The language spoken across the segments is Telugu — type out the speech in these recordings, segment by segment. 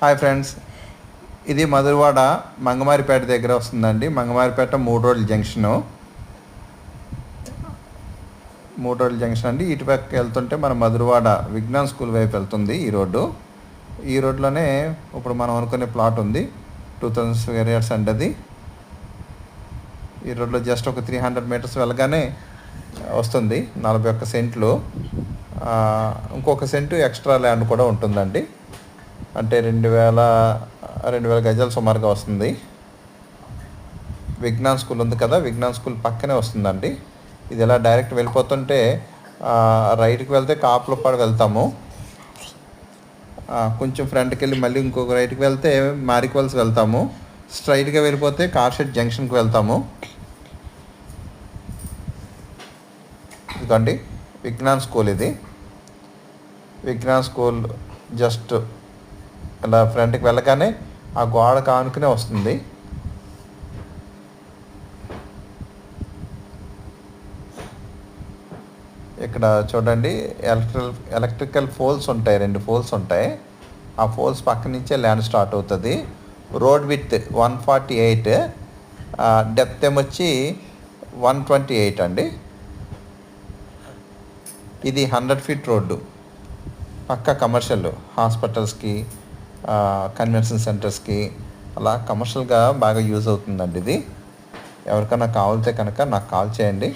హాయ్ ఫ్రెండ్స్, ఇది మధురవాడ మంగమారిపేట దగ్గర వస్తుందండి. మంగమారిపేట 3 రోడ్ల జంక్షను. 3 రోడ్ల జంక్షన్ అండి. ఇటుపక్కకి వెళ్తుంటే మన మధురవాడ విజ్ఞాన్ స్కూల్ వైపు వెళ్తుంది ఈ రోడ్డు. ఈ రోడ్లోనే ఇప్పుడు మనం అనుకునే ప్లాట్ ఉంది. 2000 స్క్వేర్ యార్డ్స్ అండి అది. ఈ రోడ్లో జస్ట్ ఒక 300 మీటర్స్ వెళ్ళగానే వస్తుంది. 41 సెంట్లు. ఇంకొక సెంటు ఎక్స్ట్రా ల్యాండ్ కూడా ఉంటుందండి. అంటే 2000 గజాలు సుమారుగా వస్తుంది. విజ్ఞాన్ స్కూల్ ఉంది కదా, విజ్ఞాన్ స్కూల్ పక్కనే వస్తుందండి. ఇది ఇలా డైరెక్ట్ వెళ్ళిపోతుంటే రైట్కి వెళ్తే కాపులపాడు వెళ్తాము. కొంచెం ఫ్రంట్కి వెళ్ళి మళ్ళీ ఇంకొక రైట్కి వెళ్తే మారిక్వల్స్ వెళ్తాము. స్ట్రైట్గా వెళ్ళిపోతే కార్షెడ్ జంక్షన్కి వెళ్తాము. ఇదిగోండి విజ్ఞాన్ స్కూల్. ఇది విజ్ఞాన్ స్కూల్ జస్ట్ ఇలా ఫ్రంట్కి వెళ్ళగానే ఆ గోడ కానుకునే వస్తుంది. ఇక్కడ చూడండి ఎలక్ట్రికల్ పోల్స్ ఉంటాయి, 2 పోల్స్ ఉంటాయి. ఆ పోల్స్ పక్క నుంచే ల్యాండ్ స్టార్ట్ అవుతుంది. రోడ్ విత్ 148, డెప్త్ ఏమొచ్చి 128 అండి. ఇది 100 ఫీట్ రోడ్డు. పక్క కమర్షియల్ హాస్పిటల్స్కి, కన్వెన్షన్ సెంటర్స్కి అలా కమర్షియల్గా బాగా యూజ్ అవుతుందండి. ఇది ఎవరికైనా కావాలితే కనుక నాకు కాల్ చేయండి.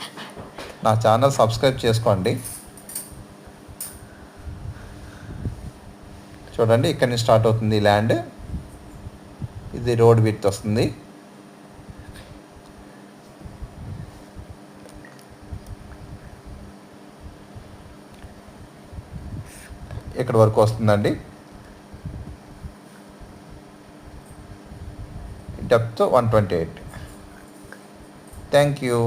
నా ఛానల్ సబ్స్క్రైబ్ చేసుకోండి. చూడండి ఇక్కడి నుంచి స్టార్ట్ అవుతుంది ల్యాండ్. ఇది రోడ్ విడ్త్ వస్తుంది. ఇక్కడ వరకు వస్తుందండి. డెప్త్ 128. Thank you.